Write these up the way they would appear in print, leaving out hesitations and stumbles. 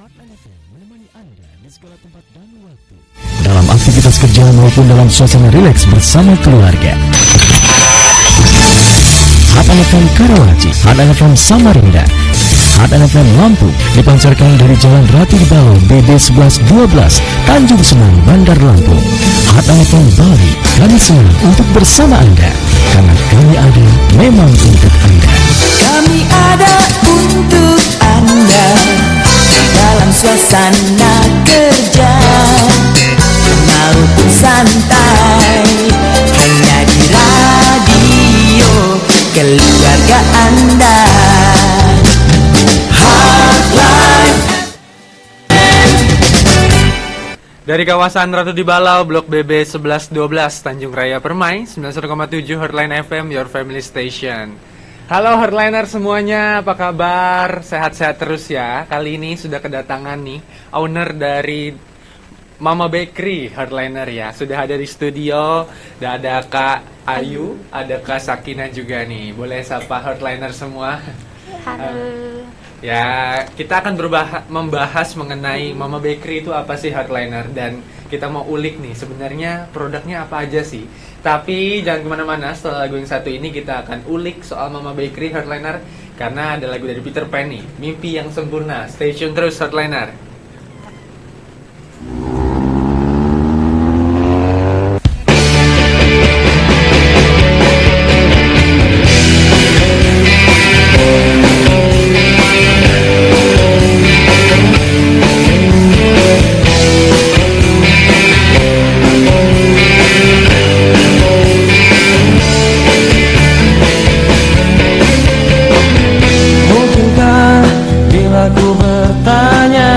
Heartline FM menemani Anda di segala tempat dan waktu, dalam aktivitas kerja maupun dalam suasana rileks bersama keluarga. Heartline FM Karawaci, Heartline FM Samarinda, Heartline FM Lampung dipancarkan dari Jalan Ratu di Balau BD 1112 Tanjung Senang, Bandar Lampung. Heartline FM Bali, kami senang untuk bersama Anda, karena kami ada memang untuk Anda. Kami ada untuk Anda dalam suasana kerja maupun santai, hanya di radio keluarga Anda. Heartline Dari kawasan Ratu di Balau, Blok BB 1112, Tanjung Raya Permai, 91,7 Heartline FM, your family station. Halo Heartliner semuanya, apa kabar? Sehat-sehat terus ya. Kali ini sudah kedatangan nih owner dari Mama Bakery Heartliner ya. Sudah ada di studio, udah ada Kak Ayu, ada Kak Sakina juga nih. Boleh sapa Heartliner semua? Halo. Ya, kita akan membahas mengenai Mama Bakery itu apa sih Heartliner, dan kita mau ulik nih sebenarnya produknya apa aja sih. Tapi jangan kemana-mana, setelah lagu yang satu ini kita akan ulik soal Mama Bakery Heartliner, karena ada lagu dari Peter Pan nih, Mimpi yang Sempurna. Stay tune terus Heartliner. Mungkinkah bila ku bertanya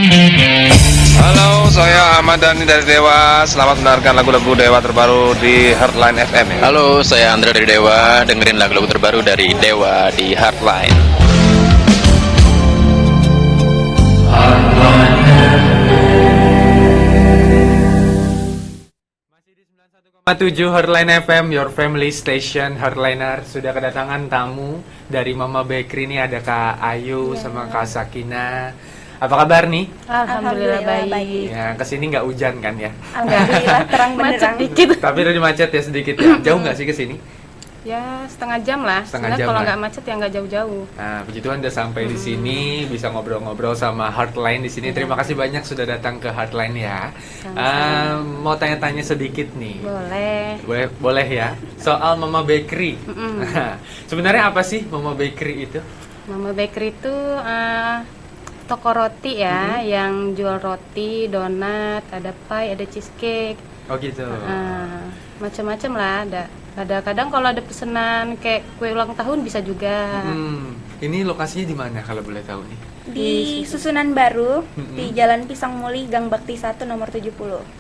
Halo, saya Ahmad Dhani dari Dewa. Selamat mendengarkan lagu-lagu Dewa terbaru di Heartline FM ya. Halo, saya Andra dari Dewa. Dengerin lagu-lagu terbaru dari Dewa di Heartline. Masih di 91,7 Heartline FM, your family station. Heartliner sudah kedatangan tamu dari Mama Bakery. Ini ada Kak Ayu sama Kak Sakina. Apa kabar nih? Alhamdulillah baik. Ya, kesini nggak hujan kan ya? Alhamdulillah terang benderang dikit. Tapi udah macet ya sedikit ya. Jauh nggak sih kesini? Ya setengah jam lah. Setengah Sebenarnya jam kalau lah. nggak macet ya nggak jauh-jauh. Nah, puji Tuhan udah sampai di sini, bisa ngobrol-ngobrol sama Heartline di sini. Terima kasih banyak sudah datang ke Heartline ya. Mau tanya-tanya sedikit nih. Boleh ya. Soal Mama Bakery. Sebenarnya apa sih Mama Bakery itu? Mama Bakery itu toko roti ya, yang jual roti, donat, ada pie, ada cheesecake. Oh gitu. Macam-macam lah ada. Ada kadang kalau ada pesanan kayak kue ulang tahun bisa juga. Ini lokasinya di mana kalau boleh tahu nih? Di Susunan Baru, di Jalan Pisang Muli, Gang Bakti 1 nomor 70.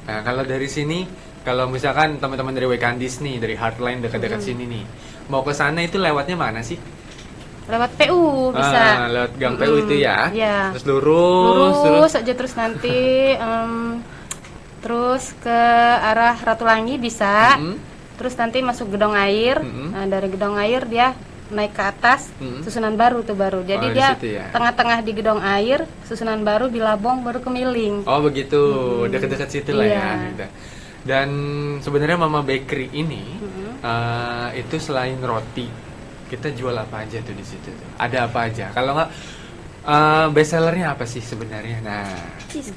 Nah, kalau dari sini, kalau misalkan teman-teman dari Wekandis nih, dari Heartline dekat-dekat sini nih, mau ke sana itu lewatnya mana sih? Lewat PU bisa. Lewat Gang PU itu ya? Iya. Terus lurus Aja terus nanti terus ke arah Ratulangi bisa. Terus nanti masuk gedung air. Nah, dari gedung air dia naik ke atas, Susunan Baru tuh baru. Jadi di dia situ ya? tengah-tengah di gedung air, Susunan Baru, Bilabong, baru ke Miling. Oh begitu, dekat-dekat situ lah Iya. ya. Gitu. Dan sebenarnya Mama Bakery ini itu selain roti, kita jual apa aja tuh di situ? Ada apa aja? Kalau nggak best sellernya apa sih sebenarnya? Nah,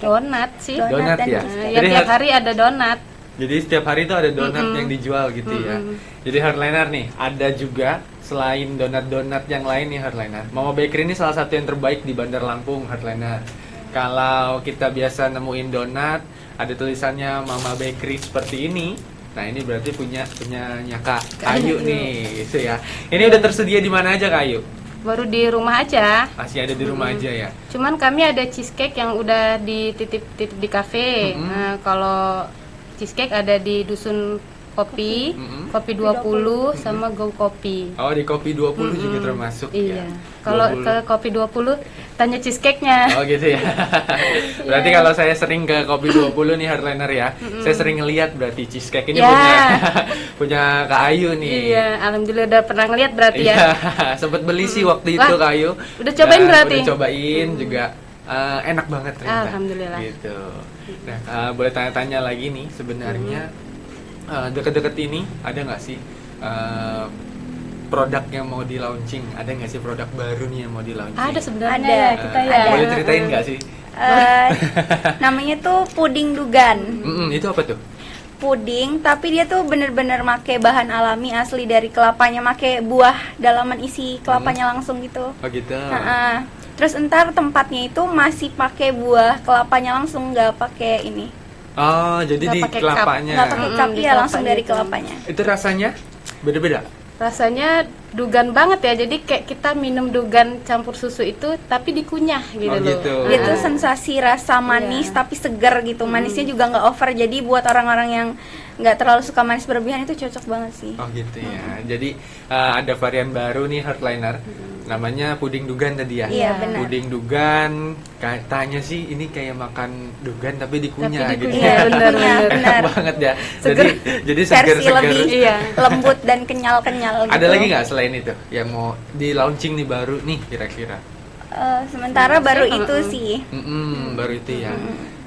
Donat sih. Donat dan ya. Nah, Jadi ya tiap hari ada donat. Jadi setiap hari itu ada donat yang dijual gitu ya. Jadi Heartliner nih, ada juga selain donat-donat yang lain nih Heartliner. Mama Bakery ini salah satu yang terbaik di Bandar Lampung Heartliner. Kalau kita biasa nemuin donat, ada tulisannya Mama Bakery seperti ini. Nah ini berarti punyanya Kak Ayu nih, gitu ya. Ini udah tersedia di mana aja Kak Ayu? Baru di rumah aja. Masih ada di rumah aja ya. Cuman kami ada cheesecake yang udah dititip di kafe. Nah, kalau cheesecake ada di Dusun Kopi, Kopi 20 sama Go Kopi. Oh di Kopi 20 juga termasuk Iya. ya. Kalau 20. ke Kopi 20 tanya cheesecake-nya. Oh gitu ya. Berarti kalau saya sering ke Kopi 20 nih Heartliner ya, saya sering ngeliat berarti cheesecake ini punya Kak Ayu nih. Iya, alhamdulillah udah pernah ngeliat berarti ya. Sempet beli sih waktu itu Wah, Kak Ayu. udah cobain Dan berarti? Udah cobain juga enak banget ternyata. Alhamdulillah. Gitu. Nah, boleh tanya-tanya lagi nih sebenarnya deket-deket ini ada nggak sih produk yang mau di launching? Ada nggak sih produk baru nih yang mau di launching? Ada sebenarnya. Ada, Kita ya. Boleh ceritain nggak sih? Namanya tuh puding dugan. Itu apa tuh? Puding, tapi dia tuh bener-bener make bahan alami asli dari kelapanya, make buah dalaman isi kelapanya langsung gitu. Oh gitu. Terus entar tempatnya itu masih pakai buah kelapanya langsung, nggak pakai ini, Oh, jadi Nggak di pakai kelapanya. nggak pakai cup, di ya langsung kelapanya dari itu. kelapanya. Itu rasanya beda-beda. Rasanya dugan banget ya. Jadi kayak kita minum dugan campur susu itu tapi dikunyah gitu Oh, loh. gitu. Dia tuh sensasi rasa manis tapi segar gitu. Manisnya juga nggak over. Jadi buat orang-orang yang nggak terlalu suka manis berlebihan itu cocok banget sih. Oh gitu ya. Jadi ada varian baru nih Heartliner. Namanya puding dugan tadi ya. Iya, benar. Puding dugan. Katanya sih ini kayak makan dugan tapi dikunyah Tapi gitu. dikunyah, ya. benar-benar. Benar. Enak banget ya. Seger. Jadi Versi seger-seger. lebih Iya. lembut dan kenyal-kenyal gitu. Ada lagi nggak selain itu yang mau di launching nih baru nih kira-kira? Sementara baru itu sih. Baru itu ya.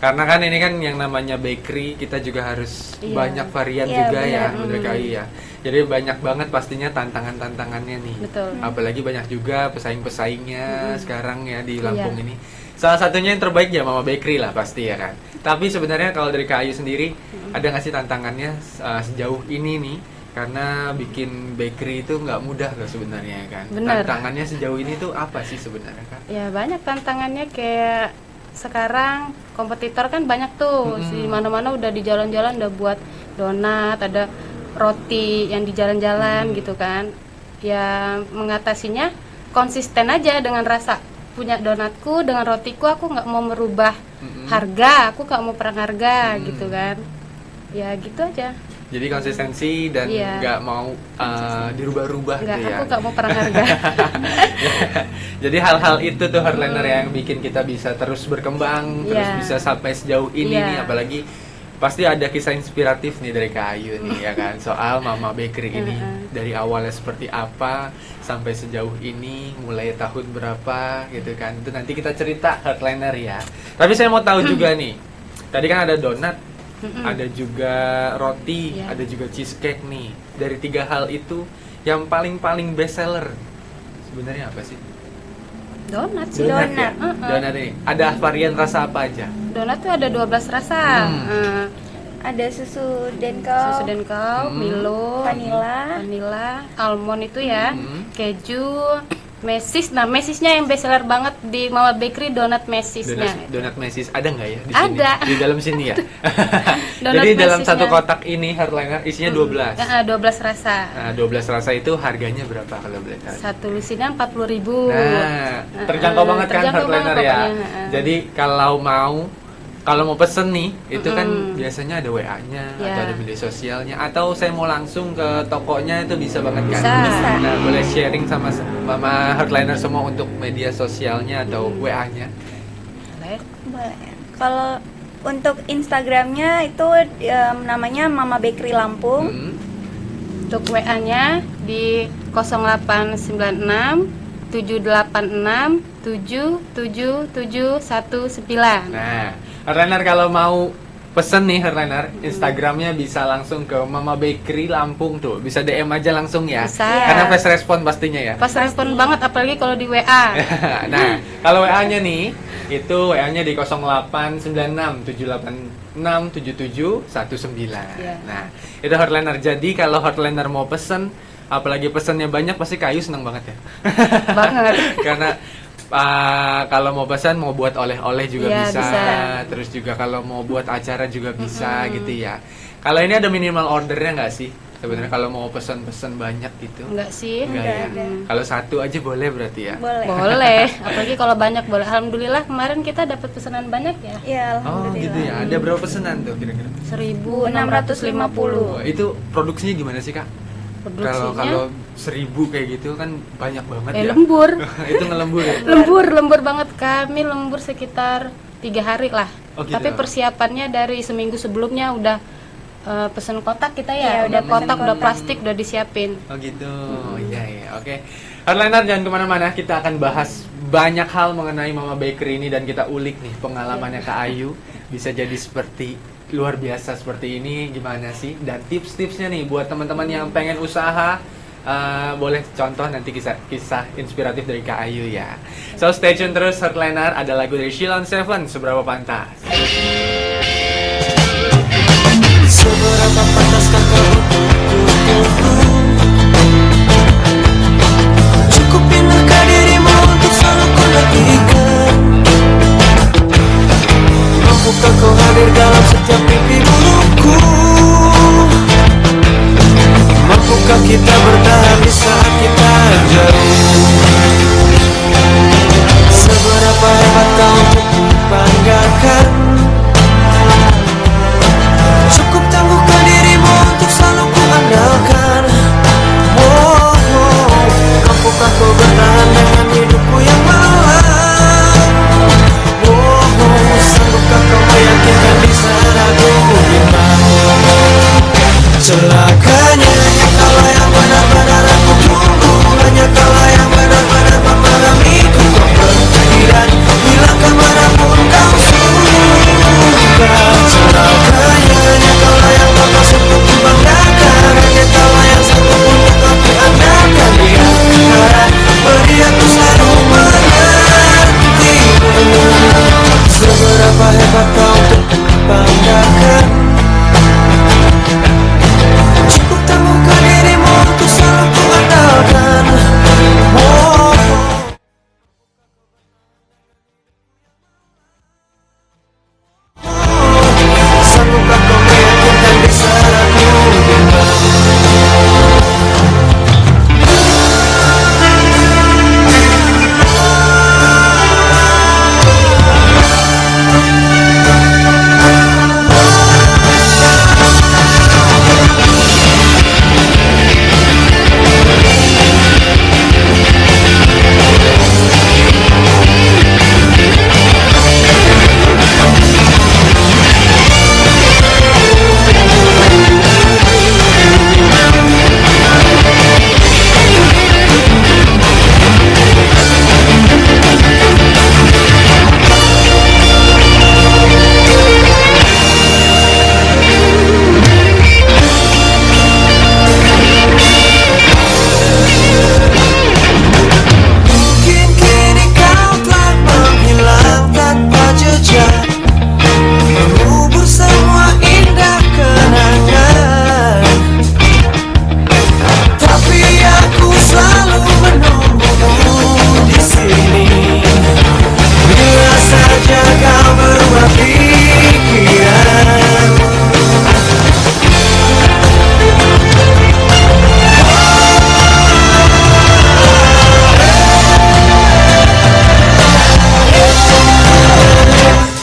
Karena kan ini kan yang namanya bakery, kita juga harus banyak varian Iya, juga ya, benar. bener kali ya. Jadi banyak banget pastinya tantangan-tantangannya nih. Betul. Apalagi banyak juga pesaing-pesaingnya sekarang ya di Lampung ini. Salah satunya yang terbaik ya Mama Bakery lah pasti ya kan. Tapi sebenarnya kalau dari Kak Ayu sendiri, ada nggak sih tantangannya sejauh ini nih? Karena bikin bakery itu nggak mudah loh sebenarnya kan. Bener. Tantangannya sejauh ini tuh apa sih sebenarnya kan? Ya banyak tantangannya, kayak sekarang kompetitor kan banyak tuh. Di mana-mana udah di jalan-jalan udah buat donat, ada roti yang di jalan-jalan gitu kan. Ya mengatasinya konsisten aja dengan rasa. punya donatku dengan rotiku, aku nggak mau merubah harga, aku nggak mau perang harga gitu kan. Ya gitu aja. Jadi konsistensi dan Iya. nggak mau dirubah-rubah Nggak, gitu ya. aku nggak mau perang harga. Jadi hal-hal itu tuh Heartliner yang bikin kita bisa terus berkembang, terus Iya. bisa sampai sejauh ini Iya. nih, apalagi pasti ada kisah inspiratif nih dari Kak Ayu nih ya kan, soal Mama Bakery ini dari awalnya seperti apa sampai sejauh ini, mulai tahun berapa gitu kan. Itu nanti kita cerita Heartliner ya. Tapi saya mau tahu juga nih. Tadi kan ada donat, ada juga roti, Iya. ada juga cheesecake nih. Dari 3 hal itu yang paling best seller sebenarnya apa sih? Donat sih. Donat ya? Donat. Donat ini. Ada varian rasa apa aja? Donat tuh ada 12 rasa. Ada susu denko, Susu Denko, Milo, vanilla, almond itu ya, keju, mesis. Nah, mesisnya yang best seller banget di Mama Bakery, donat mesisnya. Donat mesis ada nggak ya di sini? Ada. Di dalam sini ya. Donat Jadi dalam mesisnya. satu kotak ini Heartliner isinya 12. 12 rasa. Nah, 12 rasa itu harganya berapa kalau boleh tahu? Satu lusinnya 40.000. Nah, terjangkau banget kan terjangkau Heartliner banget ya. pokoknya. Jadi kalau mau pesen nih, itu kan biasanya ada WA-nya Ya. atau ada media sosialnya, atau saya mau langsung ke tokonya itu bisa banget kan? Bisa. Nah, boleh sharing sama Mama Heartliner semua untuk media sosialnya atau WA-nya. Boleh. boleh. Kalau untuk Instagramnya itu namanya Mama Bakery Lampung. Untuk WA-nya di 0896 786 77719. Nah, Heartliner kalau mau pesen nih Heartliner, Instagramnya bisa langsung ke Mama Bakery Lampung tuh, bisa DM aja langsung ya. Bisa. Karena fast respon pastinya ya. Pas respon banget apalagi kalau di WA. Nah, kalau WA-nya nih, itu WA-nya di 0896 786 7719. Iya. Nah, itu Heartliner. Jadi kalau Heartliner mau pesen, apalagi pesennya banyak, pasti Kak Ayu seneng banget ya. Banget. Karena kalau mau pesan, mau buat oleh-oleh juga Iya, bisa. bisa. Terus juga kalau mau buat acara juga bisa gitu ya. Kalau ini ada minimal ordernya nggak sih? Sebenarnya kalau mau pesan-pesan banyak gitu. Enggak sih. Enggak ya. ada. Kalau satu aja boleh berarti ya. Boleh. Boleh, apalagi kalau banyak boleh. Alhamdulillah kemarin kita dapat pesanan banyak ya. Ya, Oh alhamdulillah. gitu ya. Ada berapa pesanan tuh kira-kira? 1650. Oh, itu produksinya gimana sih Kak? Kalau Produksinya 1000 kayak gitu kan banyak banget ya. lembur. Itu ngelembur ya. lembur banget, kami lembur sekitar 3 hari lah. Oh, gitu. Tapi persiapannya dari seminggu sebelumnya udah pesen kotak kita Iya, ya, udah udah kotak, pesen udah kotak. plastik udah disiapin. Oh gitu, iya iya, oke. Heartliner jangan kemana-mana, kita akan bahas banyak hal mengenai Mama Bakery ini dan kita ulik nih pengalamannya Kak Ayu bisa jadi seperti luar biasa seperti ini gimana sih, dan tips-tipsnya nih buat teman-teman yang pengen usaha. Boleh contoh nanti kisah inspiratif dari Kak Ayu ya. So stay tune terus Heartliner, ada lagu dari Sheila on 7, Seberapa Pantas. Seberapa pantaskah kau untukku? Cukup pintarkah dirimu untuk selalu ku nantikan? Mampukah kau hadir dalam setiap mimpi burukku? Mampukah kita bertahan di saat kita jauh? Seberapa hebat kau untuk banggakan? Cukup tangguhkan dirimu untuk selalu ku andalkan.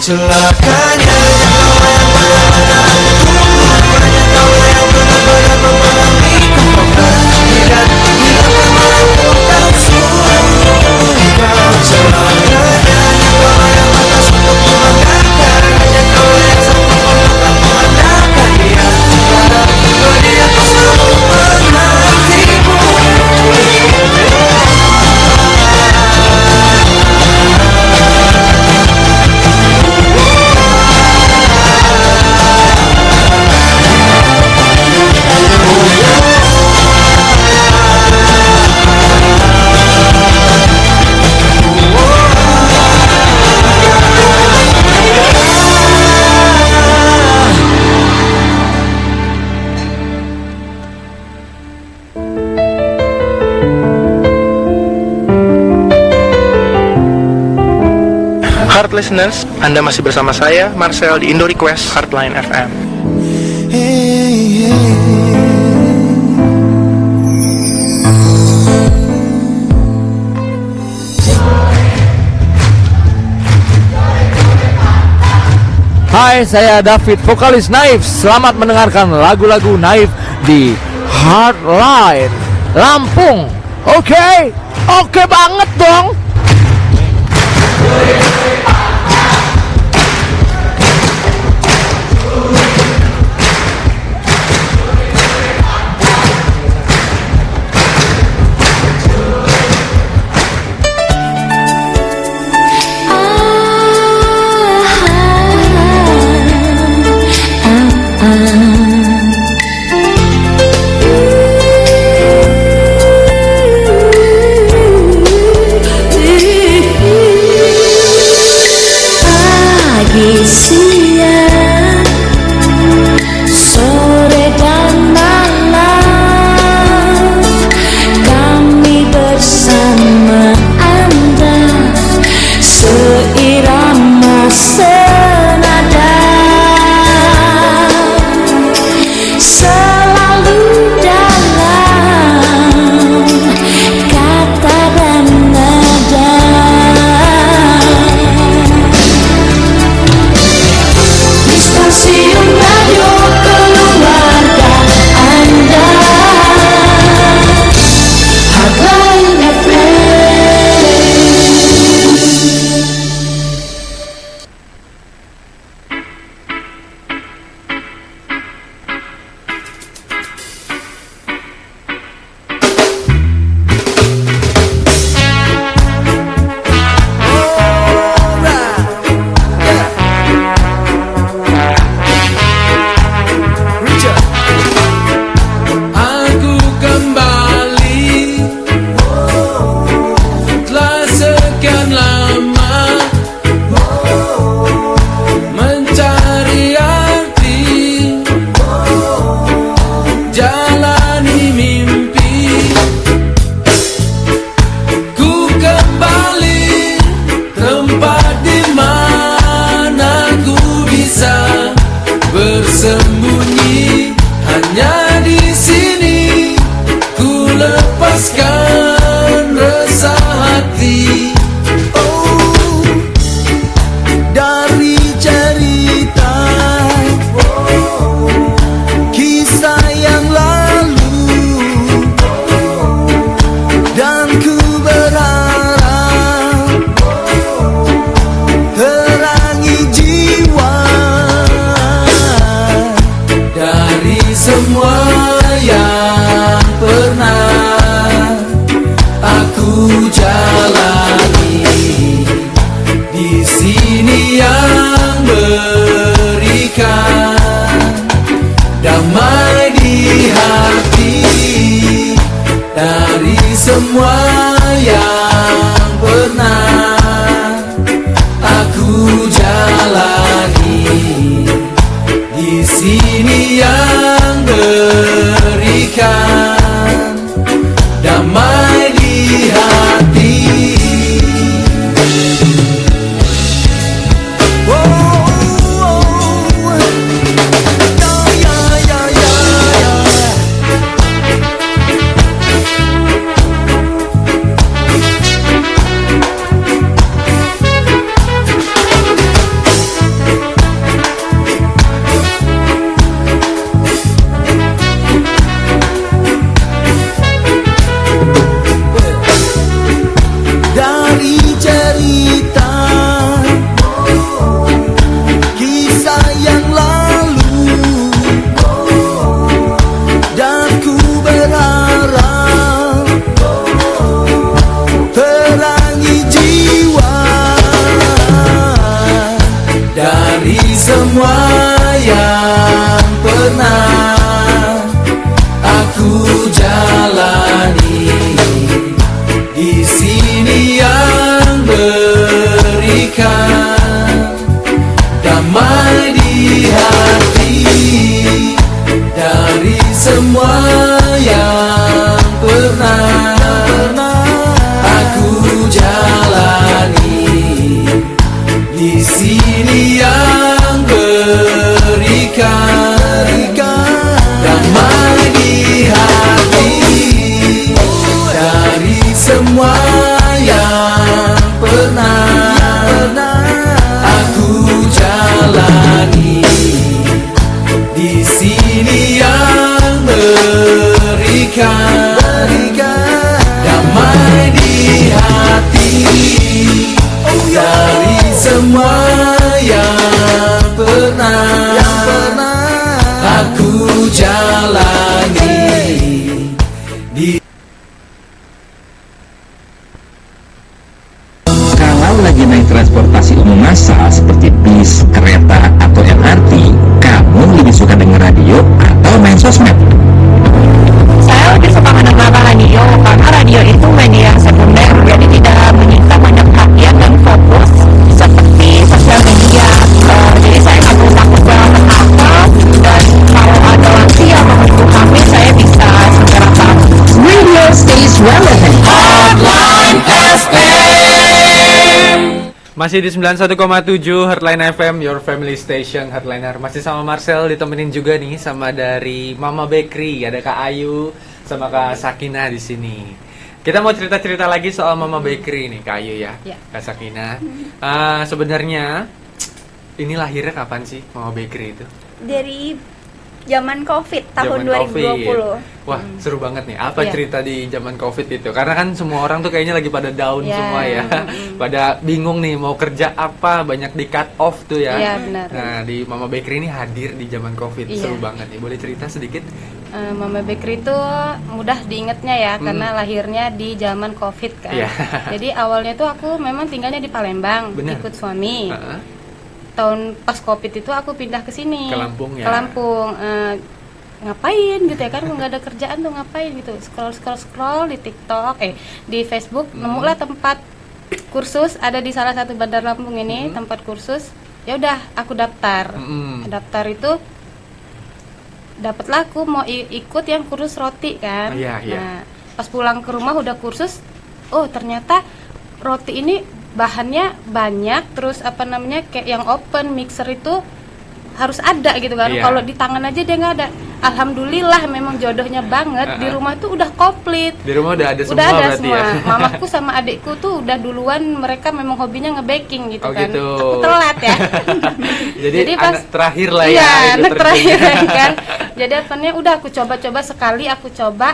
Celakanya kau yang benar-benar memahami kemudian hilang walaupun tak surga. Celakanya kau yang matas untuk memandangkan, hanya kau yang sanggup untuk memandangkan dia. Sekarang dia aku selalu menantimu. Heart listeners, Anda masih bersama saya, Marcel, di Indo Request Heartline FM. Hai, saya David, vokalis Naif. Selamat mendengarkan lagu-lagu Naif di Heartline Lampung. Oke banget dong. dari semua yang pernah aku jalani. Di sini yang berikan damai di hati dari semua yang pernah aku jalani. Di sini yang berikan damai di hati dari semua yang pernah aku jalani. Di sini yang berikan damai di hati dari semua yang pernah aku jalani. Kalau lagi naik transportasi umum massal seperti bis, kereta, atau MRT, kamu lebih suka denger radio atau main sosmed? Saya lebih suka mendengarkan radio karena radio itu media yang sekunder, jadi tidak menyita banyak perhatian dan fokus seperti sosial media. Jadi saya nggak perlu takut banget apa, dan kalau ada lansia yang menghubungi kami, saya bisa segera tahu. Radio stays relevant. Hotline FM. Masih di 91,7 Heartline FM, your family station. Heartliner masih sama Marcel, ditemenin juga nih sama dari Mama Bakery, ada Kak Ayu sama Kak Sakina di sini. Kita mau cerita-cerita lagi soal Mama Bakery nih, Kak Ayu ya, Kak Sakina. Sebenarnya ini lahirnya kapan sih Mama Bakery itu? Dari zaman COVID tahun Zaman 2020. Wah, seru banget nih. Apa cerita di zaman COVID itu? Karena kan semua orang tuh kayaknya lagi pada down semua ya. Pada bingung nih mau kerja apa, banyak di cut off tuh ya. Iya, benar. Nah, di Mama Bakery ini hadir di zaman COVID. Seru banget nih. Boleh cerita sedikit? Mama Bakery itu mudah diingetnya ya, karena lahirnya di zaman COVID kan. Jadi awalnya tuh aku memang tinggalnya di Palembang, ikut suami. Tahun pas COVID itu aku pindah ke sini, ke Lampung ya. Ke Lampung. Ngapain gitu ya kan, nggak ada kerjaan tuh ngapain gitu, scroll di TikTok, di Facebook, nemulah tempat kursus ada di salah satu Bandar Lampung ini, tempat kursus. Ya udah aku daftar. Daftar itu dapatlah aku mau ikut yang kursus roti kan. Nah, pas pulang ke rumah udah kursus, oh ternyata roti ini bahannya banyak, terus kayak yang open mixer itu harus ada gitu kan. Kalau di tangan aja dia nggak ada. Alhamdulillah memang jodohnya banget, di rumah tuh udah komplit. Di rumah udah ada semua. Udah ada berarti semua. Ya. Mamaku sama adikku tuh udah duluan, mereka memang hobinya nge-baking gitu kan. Gitu. Aku telat ya. Jadi pas, anak terakhir lah ya. Iya, anak terakhir kan. Jadi udah aku coba-coba sekali aku coba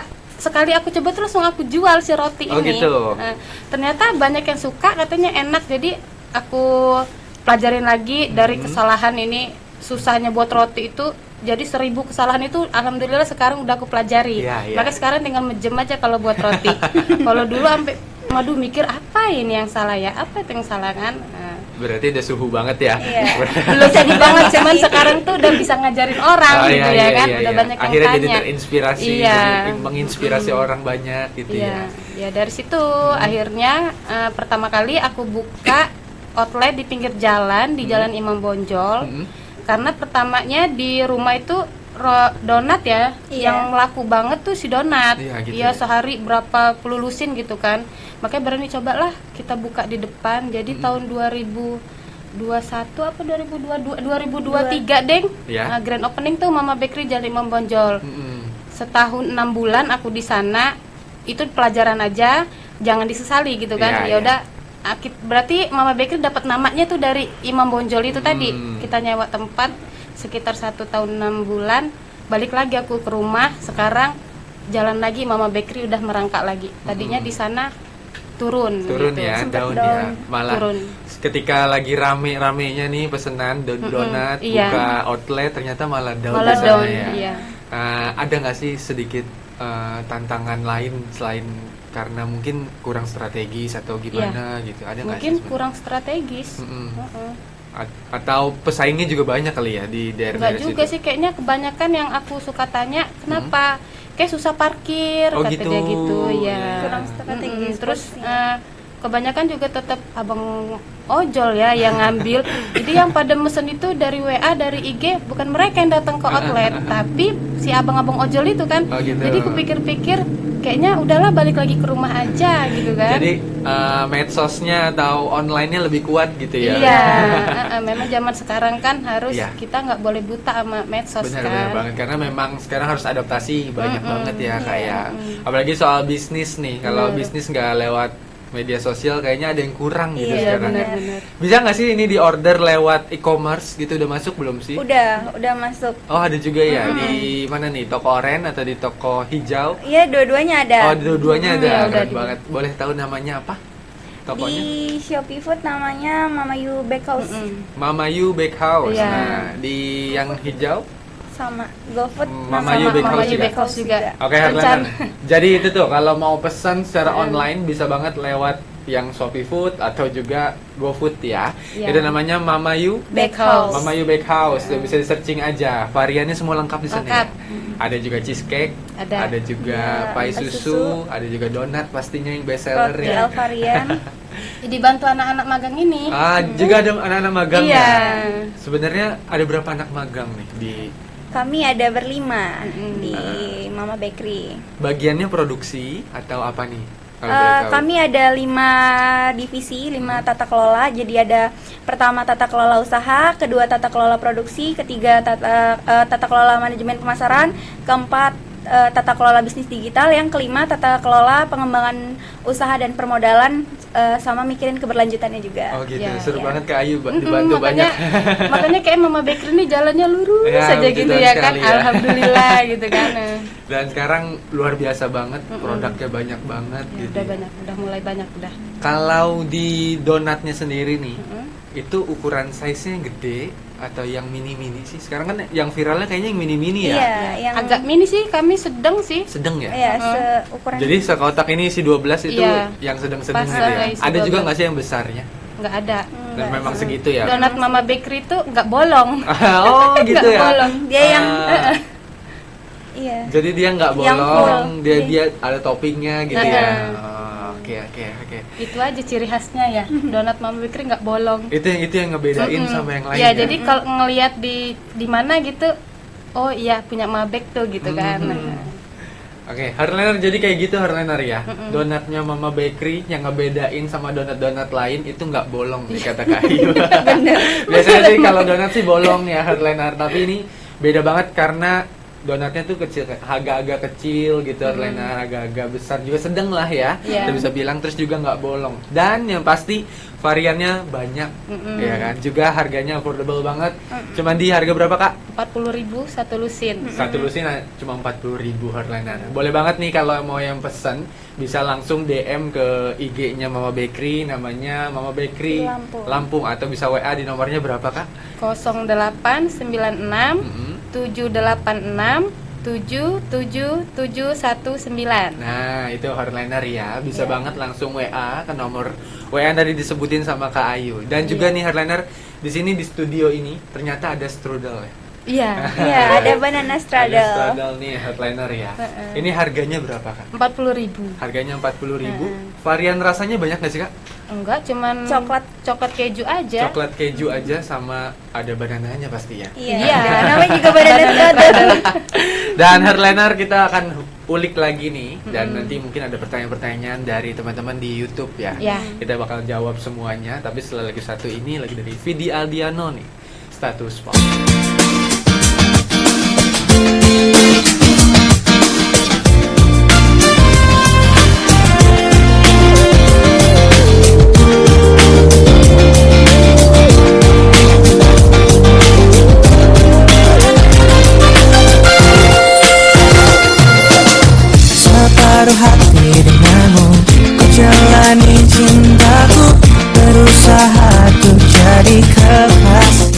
terus langsung aku jual si roti ini. Gitu. Nah, ternyata banyak yang suka, katanya enak, jadi aku pelajarin lagi dari kesalahan ini, susahnya buat roti itu. Jadi 1000 kesalahan itu alhamdulillah sekarang udah aku pelajari. Maka sekarang tinggal mejem aja kalau buat roti. Kalau dulu sampai aduh mikir apa ini yang salah ya, apa itu yang salah kan. Berarti udah suhu banget ya. Belum jadi banget, cuman sekarang tuh udah bisa ngajarin orang gitu ya kan. Udah banyak yang akhirnya tanya. jadi terinspirasi, menginspirasi orang banyak gitu ya. Ya dari situ akhirnya pertama kali aku buka outlet di pinggir jalan, di Jalan Imam Bonjol. Karena pertamanya di rumah itu donat ya, yang laku banget tuh si donat. Iya, sehari berapa puluh lusin gitu kan. Makanya berani cobalah kita buka di depan. Jadi tahun 2021 apa 2023 deng. Nah, grand opening tuh Mama Bakery Jalan Imam Bonjol. Setahun 6 bulan aku di sana. Itu pelajaran aja, jangan disesali gitu kan. Ya udah, berarti Mama Bakery dapat namanya tuh dari Imam Bonjol itu tadi. Kita nyewa tempat sekitar 1 tahun 6 bulan, balik lagi aku ke rumah. Sekarang jalan lagi, Mama Bakery udah merangkak lagi. Tadinya di sana turun gitu. Ya, down ya. Malah turun. Ketika lagi rame-ramenya nih pesanan donat, buka outlet, ternyata malah down ya. Ada nggak sih sedikit tantangan lain selain karena mungkin kurang strategis atau gimana gitu? Ada nggak sih? Mungkin kurang strategis. Atau pesaingnya juga banyak kali ya di daerah-daerah Enggak juga situ? sih, kayaknya kebanyakan yang aku suka tanya kenapa kayak susah parkir, Oh, kata gitu. dia gitu ya. Kurang strategis Terus posisinya. kebanyakan juga tetap abang ojol ya yang ngambil. Jadi yang pada mesen itu dari WA, dari IG, bukan mereka yang datang ke outlet, tapi si abang-abang ojol itu kan. Oh, gitu. Jadi kupikir-pikir kayaknya udahlah balik lagi ke rumah aja gitu kan. Jadi medsosnya atau online-nya lebih kuat gitu ya? Iya, memang zaman sekarang kan harus Iya. kita nggak boleh buta sama medsos Benar-benar kan. banget, karena memang sekarang harus adaptasi banyak banget ya, Iya, kayak apalagi soal bisnis nih. Kalau bisnis nggak lewat media sosial kayaknya ada yang kurang gitu Iya, sekarang. benar-benar. Bisa nggak sih ini di order lewat e-commerce gitu, udah masuk belum sih? Udah masuk. Oh, ada juga ya di mana nih, toko oren atau di toko hijau? Iya, dua-duanya ada. Oh, dua-duanya ada. Iya, udah Keren di- banget. Boleh tahu namanya apa? Tokonya? Di Shopee Food namanya Mama You Bakehouse. Mama You Bakehouse. Iya. Nah, di yang hijau Sama GoFood Mama You Bakehouse Mama You juga? Bakehouse juga. Oke, Kencan. Herlena. Jadi itu tuh kalau mau pesan secara online bisa banget lewat yang Shopee Food atau juga GoFood ya. Iya. Itu namanya Mama You Bakehouse. Mama You Bakehouse. Tuh bisa di searching aja. Variannya semua lengkap di sana. Lengkap. Ya. Ada juga cheesecake, Ada. juga Iya, pie pie susu, susu. ada juga donat pastinya yang best seller Roti ya. Alvarian. Jadi bantu anak-anak magang ini. Juga ada anak-anak magang Iya. ya. Sebenarnya ada berapa anak magang nih di Kami ada berlima di Mama Bakery. bagiannya produksi atau apa nih? Kalau boleh tahu. Kami ada 5 divisi, 5 tata kelola. Jadi ada pertama tata kelola usaha, kedua tata kelola produksi, ketiga tata kelola manajemen pemasaran, keempat tata kelola bisnis digital, yang kelima tata kelola pengembangan usaha dan permodalan, sama mikirin keberlanjutannya juga. Oh gitu, Ya, seru ya. banget Kak Ayu dibantu banyak. Makanya kayak Mama Bakery ini jalannya lurus Ya, saja puji gitu Tuhan ya kan. sekali ya. Alhamdulillah gitu kan. Dan sekarang luar biasa banget, produknya banyak banget Ya, gitu. udah banyak, udah mulai banyak udah. Kalau di donatnya sendiri nih, itu ukuran size-nya yang gede atau yang mini-mini sih? Sekarang kan yang viralnya kayaknya yang mini-mini ya. Iya, yang Agak mini sih, kami sedang sih. Sedang ya? ya seukuran. Jadi sekotak ini isi 12 itu Iya. yang sedang-sedang Pas gitu ya. isi Ada juga 12. nggak sih yang besarnya? Nggak ada. Dan memang segitu ya. Donat Mama Bakery itu nggak bolong. Oh gitu Nggak ya. bolong. Dia yang Ah. iya. Jadi dia nggak Yang bolong, full. dia ada toppingnya gitu ya. Heeh. Oh, Oke. Itu aja ciri khasnya ya. Donat Mama Bakery nggak bolong. Itu yang ngebedain sama yang lain. Ya, jadi kalau ngelihat di mana gitu, oh iya punya Mama Bake tuh gitu kan. Oke, Harlener jadi kayak gitu Harlener ya. Donatnya Mama Bakery yang ngebedain sama donat-donat lain itu nggak bolong nih kata Kak Ayu. Biasanya sih kalau donat sih bolong ya Harlener, tapi ini beda banget karena donatnya tuh kecil, agak-agak kecil gitu Harlener, agak-agak besar juga sedang lah ya. Iya. Kita bisa bilang, terus juga nggak bolong. Dan yang pasti variannya banyak, ya kan. Juga harganya affordable banget. Cuman di harga berapa Kak? 40.000 satu lusin. Satu lusin cuma 40.000 Harliner. Boleh banget nih kalau mau yang pesen bisa langsung DM ke IG-nya Mama Bakery, namanya Mama Bakery Lampung. atau bisa WA di nomornya berapa Kak? 0896 786 77719. Nah itu Harliner ya, bisa banget langsung WA ke nomor WA yang tadi disebutin sama Kak Ayu. Dan juga nih Harliner, di sini di studio ini ternyata ada strudel ya. Iya. Iya, ada banana Ada straddle. strudel nih Harliner ya. Ini harganya berapa Kak? 40.000. Harganya 40.000. Varian rasanya banyak nggak sih Kak? Enggak, cuman coklat keju aja. Coklat keju aja sama ada banananya pasti ya. Iya, namanya juga banana straddle. Dan Harlener kita akan ulik lagi nih dan nanti mungkin ada pertanyaan-pertanyaan dari teman-teman di YouTube ya. Ya. Kita bakal jawab semuanya, tapi setelah lagi satu ini lagi dari Vidi Aldiano nih. Status Pop. Separuh hati denganmu, ku jalani cintaku, berusaha untuk jadi kekasih.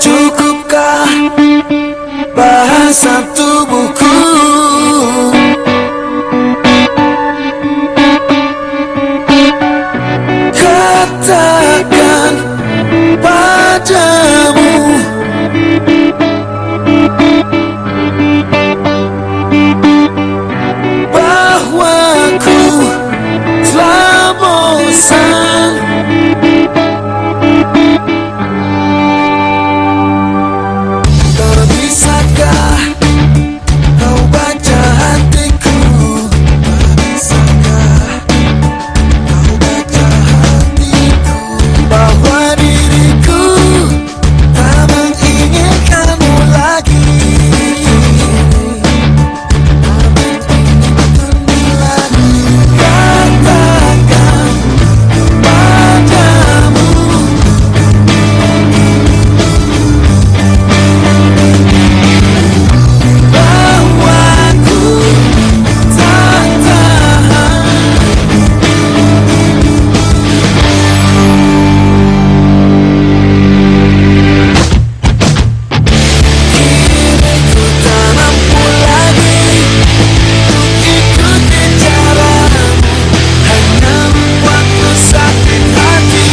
Cukupkah bahasa tubuhku? Katakan padamu bahwa ku telah bosan. Tak bisakah kau baca hatiku? Tak bisakah kau baca hatiku? Bahwa diriku tak menginginkanmu lagi. Katakan padamu bahwa ku tak tahan. Kini ku tak mampu lagi ikuti caramu, hanya membuatku sakit hati.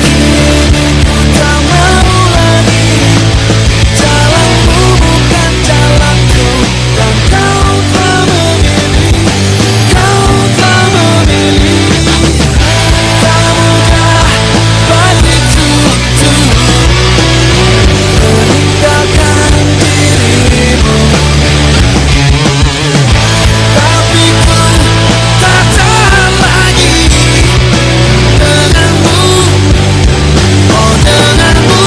Kini ku tak mau lagi, jalanmu bukan jalanku, dan kau telah memilih, kau telah memilih. Tak mudah bagiku meninggalkan dirimu, tapi ku tak tahan lagi denganmu, oh denganmu.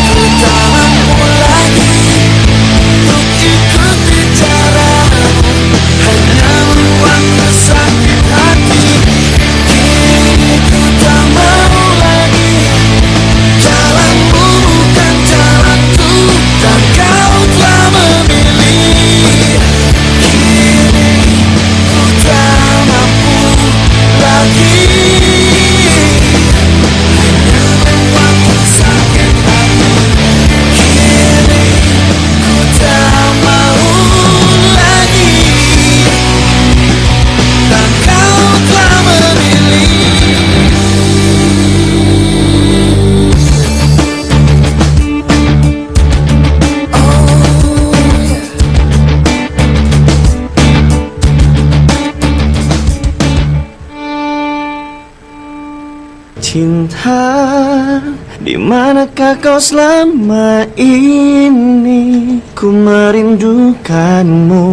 Ku tak mampu lagi untuk ikuti caramu, hanya membuatku sakit hati. Kini ku tak mau lagi, jalanmu bukan jalanku, dan kau telah memilih. Kini ku tak mampu lagi, hanya membuatku sakit hati. Kini ku tak mau lagi, dan kau telah memilih. Cinta, di manakah kau selama ini? Ku merindukanmu,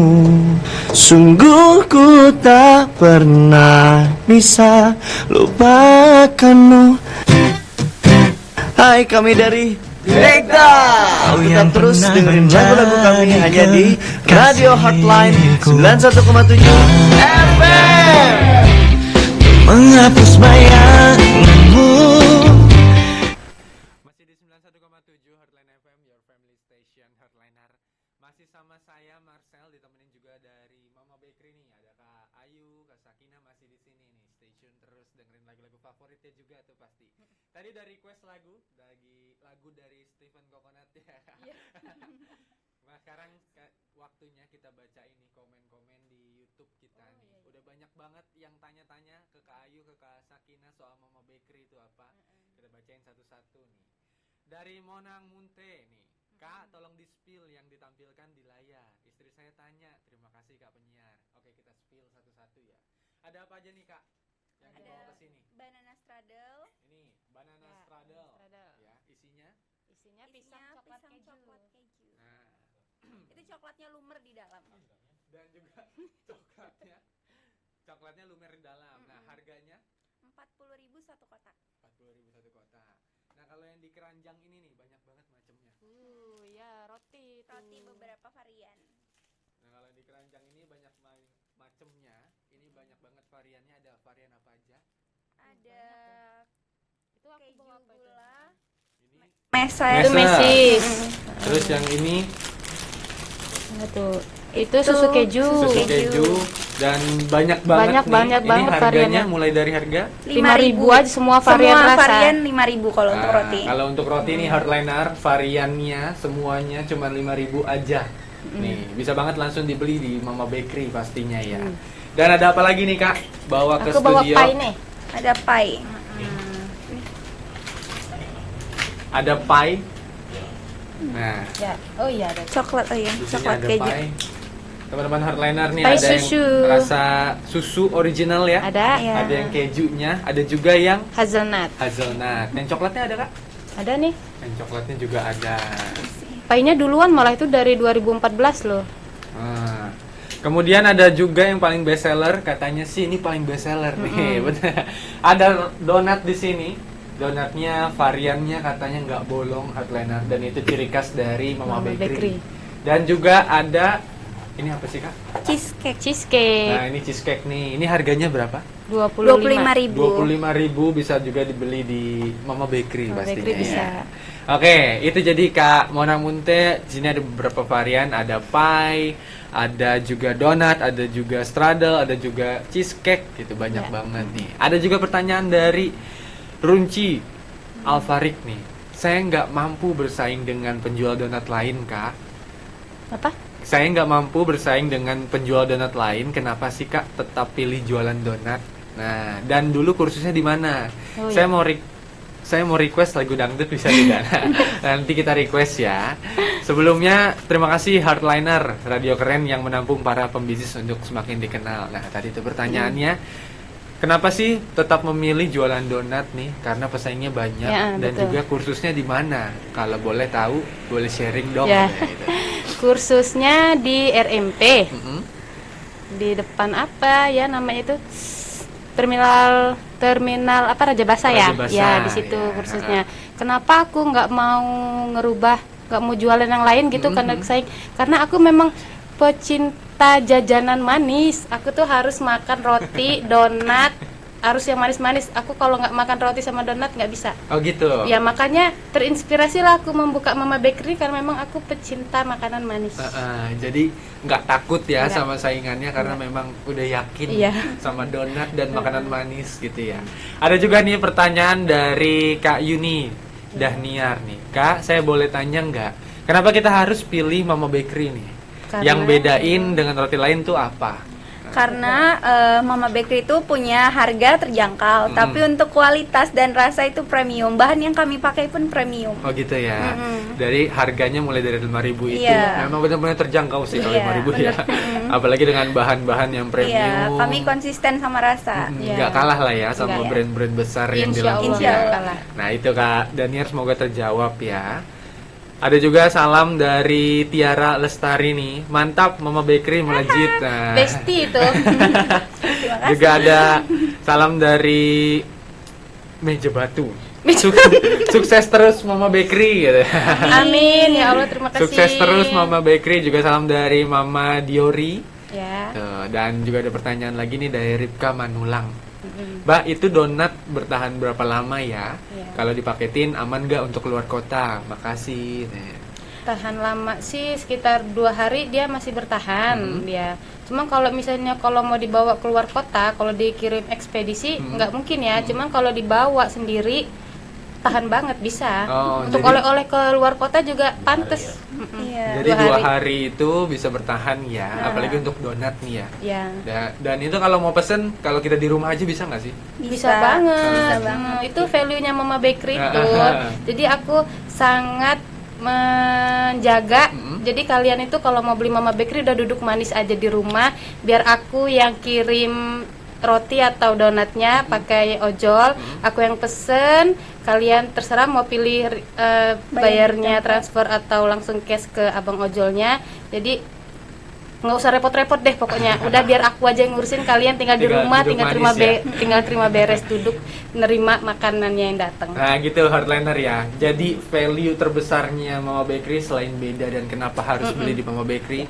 sungguh ku tak pernah bisa lupakanmu. Hai, kami dari Breakdown. Tetap terus dengerin lagu-lagu kami hanya di Radio Hotline 91,7 FM. Menghapus bayanganmu. Masih di 91,7 Heartline FM, Your Family Station, Heartliner. Masih sama saya Marcel, ditemenin juga dari Mama Bakery nih. Ada Kak Ayu, Kak Sakina masih di sini nih. Stay tune terus, dengerin lagu-lagu favoritnya juga tuh pasti. Tadi udah request lagu dari Stephen Coconut ya. Nah sekarang waktunya kita baca ini komen-komen di YouTube kita nih. Udah banyak banget yang tanya-tanya ke Kak Ayu, ke Kak Sakina soal Mama Bakery itu apa. Kita bacain satu-satu nih. Dari Monang Munte nih. Kak, tolong di-spill yang ditampilkan di layar. Istri saya tanya. Terima kasih Kak penyiar. Oke, kita spill satu-satu ya. Ada apa aja nih Kak yang dibawa ke sini? Banana straddle. Ini banana straddle. Ya, isinya Pisang coklat keju. Nah, Itu coklatnya lumer di dalam. dan juga coklatnya lumer di dalam. Nah, harganya 40.000 satu kotak. 40.000 satu kotak. Nah, kalau yang di keranjang ini nih banyak banget macamnya. Ya roti Roti beberapa varian. Nah, kalau yang di keranjang ini banyak macemnya. Ini banyak banget variannya. Ada varian apa aja? Ada Itu aku keju bawa apa itu? gula, Ini mesa. Itu mesis. Terus yang ini Nah, tuh. Itu susu keju. susu keju dan banyak banget Banyak nih. banget Ini harganya variannya. mulai dari harga 5.000 aja semua varian Semua rasa. varian 5.000 kalau untuk Nah, roti. kalau untuk roti nih hardliner variannya semuanya cuma 5.000 aja. Nih, bisa banget langsung dibeli di Mama Bakery pastinya ya. Dan ada apa lagi nih Kak? Bawa ke Aku bawa studio. pie nih. Ada pie. Ada pie. Nah, Ya. Oh iya ada. Coklat, oh iya, di sini coklat ada keju. pie. Teman-teman hardliner nih Pie ada susu. yang rasa susu original ya. Ada. Iya. Ada yang kejunya, ada juga yang Hazelnut. hazelnut. Yang coklatnya ada Kak? Ada nih. Yang coklatnya juga ada. Pie-nya duluan malah itu dari 2014 loh. Nah, kemudian ada juga yang paling best seller, katanya sih ini paling best seller nih. Bener. Ada donat di sini. Donatnya variannya katanya nggak bolong hardliner dan itu ciri khas dari Mama Mama Bakery. Bakery. Dan juga ada ini apa sih Kak? Cheesecake. Cheesecake. Nah, ini cheesecake nih. Ini harganya berapa? 25.000. 25.000 bisa juga dibeli di Mama Bakery Mama pastinya Bakery bisa. ya. Oke, itu jadi Kak Mona Munte. Di sini ada beberapa varian, ada pie, ada juga donat, ada juga straddle, ada juga cheesecake gitu banyak Ya. banget nih. Ada juga pertanyaan dari Runci Alvarik nih. Saya nggak mampu bersaing dengan penjual donat lain, Kak. Apa? Saya nggak mampu bersaing dengan penjual donat lain. Kenapa sih Kak tetap pilih jualan donat? Nah, dan dulu kursusnya di mana? Oh, saya iya. mau request lagu dangdut bisa tidak? Nanti kita request ya. Sebelumnya terima kasih Hardliner, radio keren yang menampung para pembisnis untuk semakin dikenal. Nah, tadi itu pertanyaannya. Kenapa sih tetap memilih jualan donat nih? Karena pesaingnya banyak Ya, dan betul. juga kursusnya di mana? Kalau boleh tahu, boleh sharing dong. Ya. katanya gitu. Kursusnya di RMP. Mm-mm. Di depan apa ya namanya itu? Terminal apa Raja Basa ya? Raja Basa, Ya, di situ ya. kursusnya. Kenapa aku nggak mau ngerubah, nggak mau jualan yang lain gitu karena saya aku memang pecinta jajanan manis. Aku tuh harus makan roti, donat, harus yang manis-manis. Aku kalau nggak makan roti sama donat nggak bisa. Oh gitu. Ya makanya terinspirasi lah aku membuka Mama Bakery karena memang aku pecinta makanan manis. Jadi nggak takut ya Nggak. sama saingannya karena memang udah yakin Iya. sama donat dan makanan manis gitu ya. Ada juga nih pertanyaan dari Kak Yuni Dahniar nih. Kak, saya boleh tanya nggak? Kenapa kita harus pilih Mama Bakery nih? Karena- Yang bedain dengan roti lain tuh apa? Karena Mama Bakery itu punya harga terjangkau, tapi untuk kualitas dan rasa itu premium. Bahan yang kami pakai pun premium. Oh gitu ya. Mm-mm. Dari harganya mulai dari 5.000 itu Iya. memang benar-benar terjangkau sih kalau Iya, 5.000 ya. Apalagi dengan bahan-bahan yang premium. Iya, kami konsisten sama rasa. Nggak kalah lah ya sama Nggak ya. brand-brand besar yang di Insya Lampung Allah ya. nggak kalah. Nah itu Kak Daniel semoga terjawab ya. Ada juga salam dari Tiara Lestari nih. Mantap Mama Bakery melejit. Nah. Besti itu. Juga ada salam dari Meja Batu. Sukses terus Mama Bakery gitu. Amin ya Allah, terima kasih. Sukses terus Mama Bakery. Juga salam dari Mama Diori. Ya. Tuh, dan juga ada pertanyaan lagi nih dari Ripka Manulang. Mbak, itu donat bertahan berapa lama ya? Iya. Kalau dipaketin aman nggak untuk keluar kota? Makasih. Nih. Tahan lama sih sekitar 2 hari dia masih bertahan dia. Cuma kalau misalnya kalau mau dibawa keluar kota, kalau dikirim ekspedisi nggak mungkin ya. Cuman kalau dibawa sendiri tahan banget bisa. Oh, Untuk jadi- oleh-oleh keluar kota juga pantes. Iya. Jadi 2 hari itu bisa bertahan ya, Nah. apalagi untuk donat nih ya. Ya. Dan itu kalau mau pesen, kalau kita di rumah aja bisa nggak sih? Bisa banget. Bisa banget. Itu value-nya Mama Bakery itu. Jadi aku sangat menjaga. Jadi kalian itu kalau mau beli Mama Bakery udah duduk manis aja di rumah, biar aku yang kirim roti atau donatnya pakai ojol, aku yang pesen, kalian terserah mau pilih bayarnya transfer atau langsung cash ke abang ojolnya. Jadi nggak usah repot-repot deh pokoknya. Udah biar aku aja yang ngurusin, kalian tinggal di Tinggal rumah, duduk tinggal manis ya. tinggal terima beres duduk nerima makanannya yang datang. Nah gitu Hardliner ya. Jadi value terbesarnya Mama Bakery selain beda dan kenapa harus beli di Mama Bakery,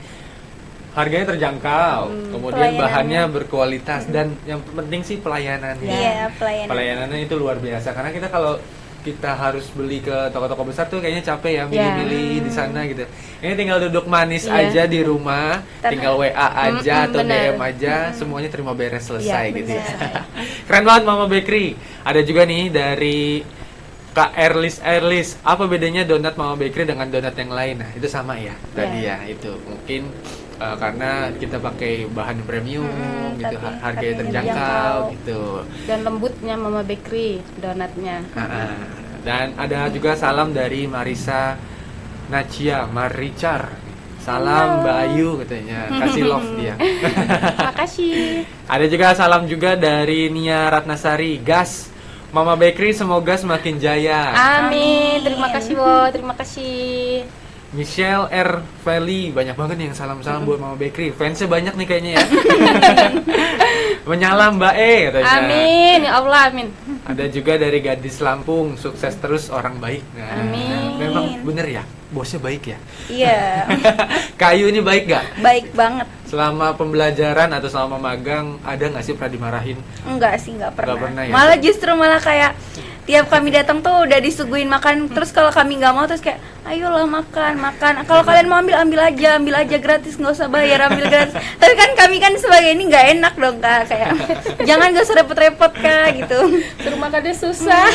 Harganya terjangkau, kemudian Pelayanannya. bahannya berkualitas dan yang penting sih pelayanannya. Iya, pelayanan. Pelayanannya itu luar biasa karena kita kalau kita harus beli ke toko-toko besar tuh kayaknya capek ya Iya. milih-milih di sana gitu. Ini tinggal duduk manis Iya. aja di rumah, tinggal WA aja atau bener. DM aja, semuanya terima beres selesai Iya, gitu ya. bener. Keren banget Mama Bakery. Ada juga nih dari Kak Erlis. Apa bedanya donat Mama Bakery dengan donat yang lain? Nah, itu sama ya tadi ya. Itu mungkin karena kita pakai bahan premium gitu, tapi harganya harganya terjangkau terjangkau. gitu. Dan lembutnya Mama Bakery donatnya. Dan ada juga salam dari Marisa Nacia Maricar. Salam Mbak Ayu katanya, kasih love dia. Makasih. Ada juga salam juga dari Nia Ratnasari. Gas Mama Bakery semoga semakin jaya. Amin. Terima kasih, Wo. Terima kasih. Michelle R. Valley, banyak banget nih yang salam-salam buat Mama Bakery. Fansnya banyak nih kayaknya ya. Menyalam Mbak E katanya. Amin. Ya Allah, amin. Ada juga dari Gadis Lampung, sukses terus orang baik. Nah, Amin. memang bener ya, bosnya baik ya. Iya, Kayu ini baik gak? baik banget. Selama pembelajaran atau selama magang, ada nggak sih pernah dimarahin? Enggak sih, enggak pernah. Nggak pernah ya? Malah justru malah kayak tiap kami datang tuh udah disuguhin makan, terus kalau kami nggak mau terus kayak ayolah makan. Kalau kalian mau ambil aja gratis, nggak usah bayar, ambil gratis. Tapi kan kami kan sebagai ini nggak enak dong Kak, kayak jangan gak usah repot-repot Kak gitu. Suruh makannya susah.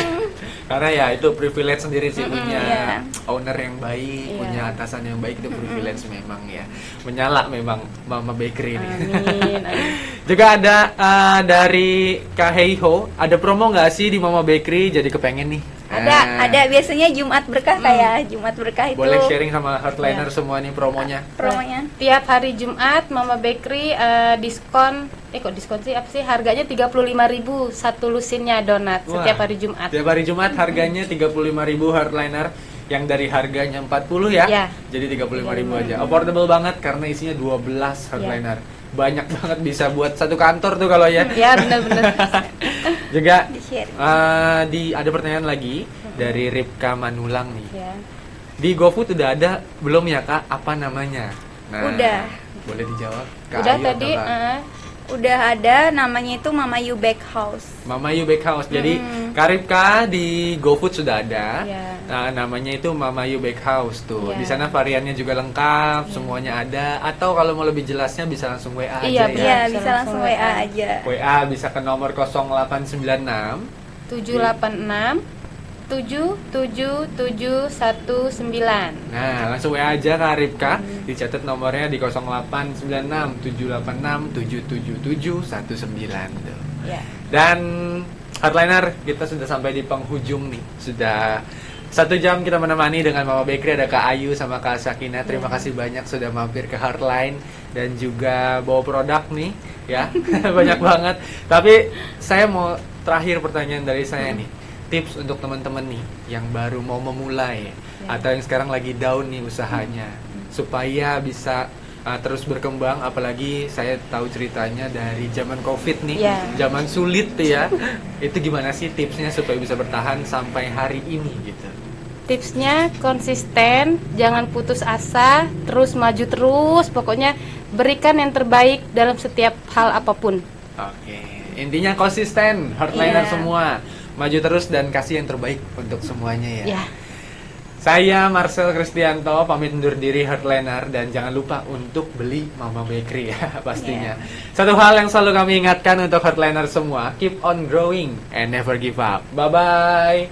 Karena ya itu privilege sendiri sih, punya iya. owner yang baik, Iya. punya atasan yang baik, itu privilege memang ya. Menyala memang Mama Bakery ini. Amin. Juga ada dari Kak Heiho, ada promo nggak sih di Mama Bakery? Jadi kepengen nih. Ada biasanya Jumat berkah kayak Jumat berkah itu. Boleh sharing sama hardliner semua nih promonya. promonya. Tiap hari Jumat Mama Bakery diskon. Kok diskon sih? Apa sih? Harganya 35.000 satu lusinnya donat Wah, setiap hari Jumat. Tiap hari Jumat harganya 35.000 hardliner, yang dari harganya 40 ya. Ya. Jadi 35.000 aja. Affordable banget karena isinya 12 hardliner. Banyak banget, bisa buat satu kantor tuh kalau ya. Ya, benar-benar. Juga Di-share. ada pertanyaan lagi dari Ripka Manulang nih. Ya. Di GoFood udah ada belum ya Kak? Apa namanya? Udah. Boleh dijawab? Kak Udah Ayu tadi atau Kak? Udah ada, namanya itu Mama You Bakehouse. Mama You Bakehouse. Jadi Karipka di GoFood sudah ada. Ya. Nah, namanya itu Mama You Bakehouse tuh. Ya. Di sana variannya juga lengkap, semuanya ada. Atau kalau mau lebih jelasnya bisa langsung WA Iya, aja ya. Iya, bisa langsung WA aja. WA bisa ke nomor 0896 786 77719. Nah, langsung WA aja Kak Ripka. Dicatat nomornya di 0896 786 77719 tuh. Ya. Dan hardliner, kita sudah sampai di penghujung nih. Sudah 1 jam kita menemani dengan Mama Bakery. Ada Kak Ayu sama Kak Sakina. Terima kasih banyak sudah mampir ke Hardline dan juga bawa produk nih ya. Banyak banget. Tapi saya mau terakhir pertanyaan dari saya nih. Tips untuk teman-teman nih yang baru mau memulai atau yang sekarang lagi down nih usahanya supaya bisa terus berkembang, apalagi saya tahu ceritanya dari zaman Covid nih, zaman sulit tuh ya. Itu gimana sih tipsnya supaya bisa bertahan sampai hari ini gitu? Tipsnya konsisten, jangan putus asa, terus maju terus, pokoknya berikan yang terbaik dalam setiap hal apapun. Oke, intinya konsisten, hardliner semua, maju terus dan kasih yang terbaik untuk semuanya ya. Saya Marcel Kristianto pamit undur diri hardliner, dan jangan lupa untuk beli Mama Bakery ya pastinya. Satu hal yang selalu kami ingatkan untuk hardliner semua, keep on growing and never give up. Bye bye.